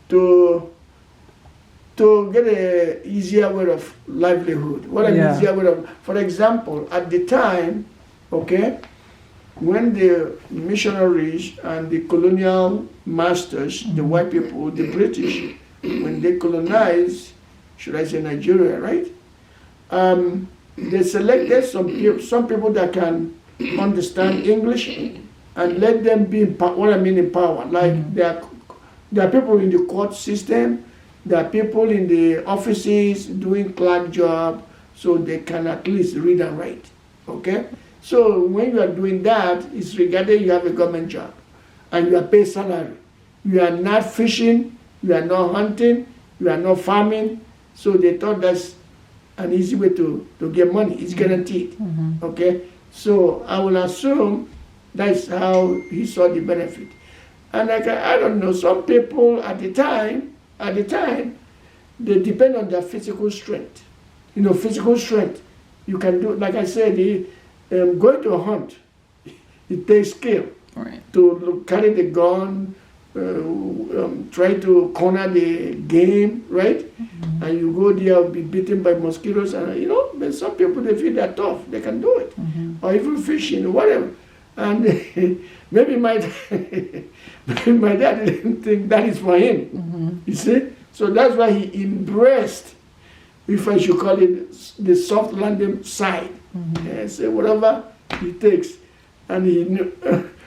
to get a easier way of livelihood. What an easier way of, for example, at the time, okay, when the missionaries and the colonial masters, the white people, the British, when they colonized, should I say Nigeria, right? They selected some people that can understand English and let them be in power. What I mean in power, like there are people in the court system, there are people in the offices doing clerk job, so they can at least read and write, okay? So when you are doing that, it's regarded you have a government job and you are paid salary. You are not fishing, you are not hunting, you are not farming, so they thought that's an easy way to get money. It's guaranteed, okay? So I will assume that's how he saw the benefit. And like, I don't know, some people at the time, they depend on their physical strength. You know, physical strength. You can do, like I said, going to a hunt, it takes skill. Right. To carry the gun, try to corner the game, right? And you go there, be beaten by mosquitoes, and you know, but some people, they feel they're tough, they can do it. Or even fishing, whatever. And maybe my dad didn't think that is for him, you see? So that's why he embraced, if I should call it, the soft landing side. Say whatever it takes. And he knew.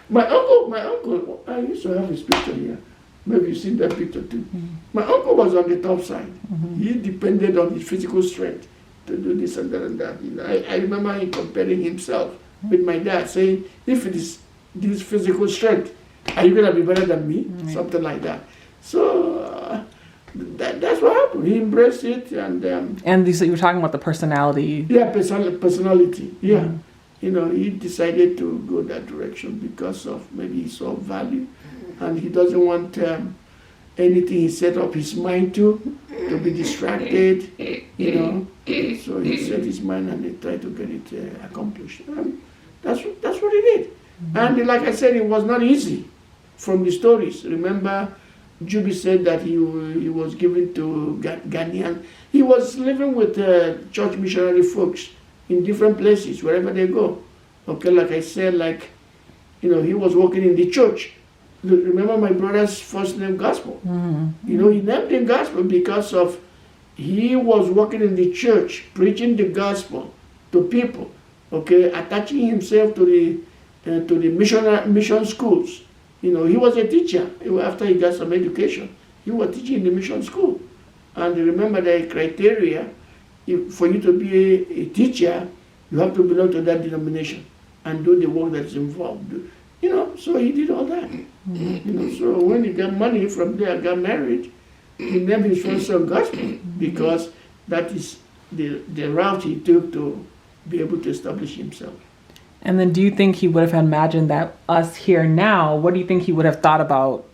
My uncle, I used to have his picture here. Maybe you've seen that picture too. My uncle was on the top side. He depended on his physical strength to do this and that and that. You know, I remember him comparing himself with my dad, saying, if it is this physical strength, are you going to be better than me? Something like that. So that's what happened. He embraced it. And so you were talking about the personality. Yeah, personality. Yeah. You know, he decided to go that direction because of maybe he saw value, and he doesn't want anything he set up his mind to be distracted, you know. So he set his mind and he tried to get it accomplished. And that's what he did. And like I said, it was not easy from the stories. Remember, Juby said that he was given to Ghanaian. He was living with church missionary folks in different places, wherever they go. Okay, like I said, like, you know, he was working in the church. Remember my brother's first name, Gospel? You know, he named him Gospel because of he was working in the church, preaching the gospel to people, okay, attaching himself to the mission schools. You know, he was a teacher. After he got some education, he was teaching in the mission school. And remember the criteria, for you to be a teacher, you have to belong to that denomination and do the work that's involved. You know, so he did all that. You know, so when he got money from there, got married, he named his first son Gospel because that is the route he took to be able to establish himself. And then do you think he would have imagined that us here now, what do you think he would have thought about,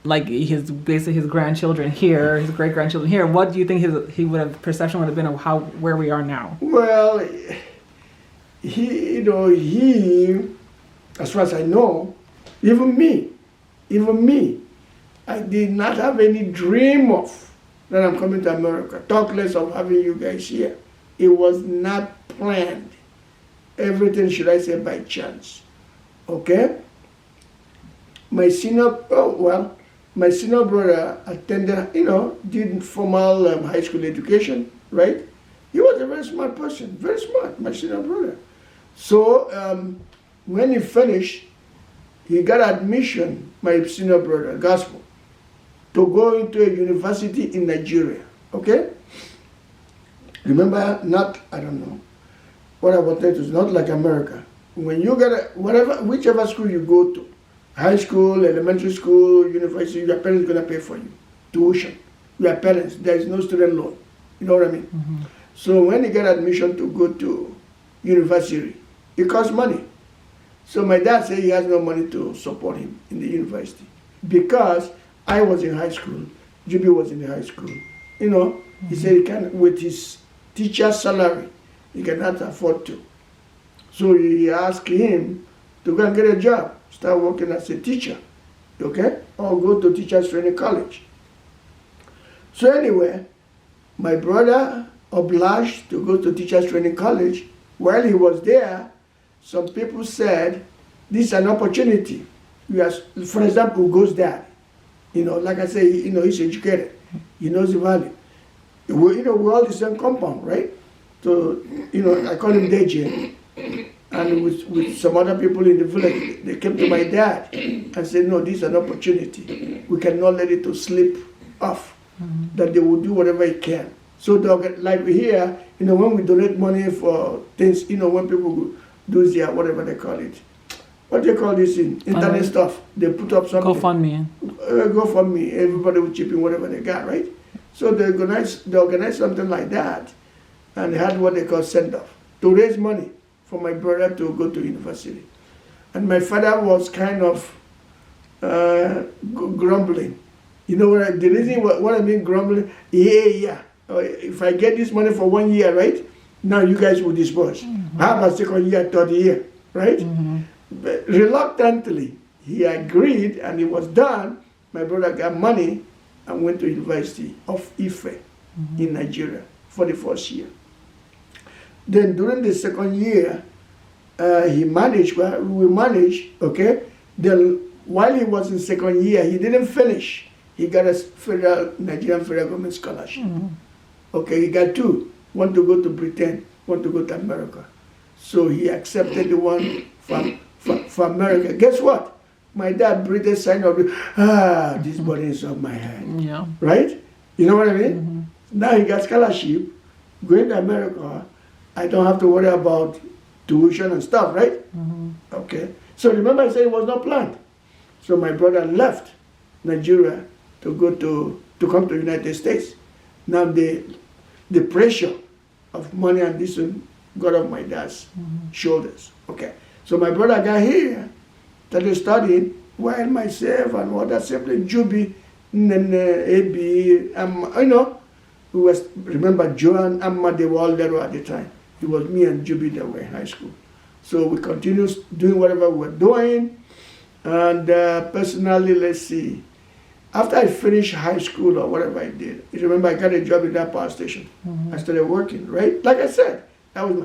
like his grandchildren here, his great-grandchildren here? What do you think his perception would have been of where we are now? Well, he, as far as I know, even me, I did not have any dream of that I'm coming to America. Talk less of having you guys here. It was not planned. Everything, should I say, by chance. Okay? My senior brother attended, did formal high school education, right? He was a very smart person, very smart, my senior brother. So when he finished, he got admission, my senior brother, Gospel, to go into a university in Nigeria, okay? Remember, what I wanted to, not like America. When you get whichever school you go to, high school, elementary school, university, your parents are going to pay for you. Tuition. Your parents, there is no student loan. You know what I mean? So when he got admission to go to university, it costs money. So my dad said he has no money to support him in the university because I was in high school, Juby was in the high school. He said he can, with his teacher's salary, he cannot afford to. So he asked him to go and get a job, start working as a teacher, okay? Or go to teacher's training college. So anyway, my brother obliged to go to teachers training college. While he was there, some people said, this is an opportunity. For example, Go's dad. Like I say, he's educated. He knows the value. We're all the same compound, right? So, I call him Deji. And with some other people in the village, they came to my dad and said, no, this is an opportunity. We cannot let it to slip off. That they will do whatever they can. So like here, when we donate money for things, when people do their, whatever they call it. What do they call this in? Internet stuff. They put up something. GoFundMe. Everybody will chip in whatever they got, right? So they organize something like that. And they had what they call send-off. To raise money for my brother to go to university. And my father was kind of grumbling. The reason what I mean grumbling, yeah. If I get this money for 1 year, right? Now you guys will disperse. How about second year, third year, right? But reluctantly, he agreed and it was done. My brother got money and went to University of Ife in Nigeria for the first year. Then during the second year, we managed, okay? Then while he was in second year, he didn't finish. He got a Nigerian federal government scholarship. Okay, he got two. One to go to Britain, one to go to America. So he accepted the one from America. Guess what? My dad breathed sign of, this burden is on my head. Yeah. Right? You know what I mean? Now he got scholarship, going to America. I don't have to worry about tuition and stuff, right? Okay. So remember I said it was not planned. So my brother left Nigeria to come to the United States. Now the pressure of money and this one got off my dad's shoulders. Okay. So my brother got here, started studying, while myself and other siblings, Juby, AB, we was, remember Joe and Amma, they were all there at the time. It was me and Juby that were in high school. So we continued doing whatever we were doing. And personally, let's see, after I finished high school or whatever I did, you remember I got a job in that power station. I started working, right? Like I said, that was my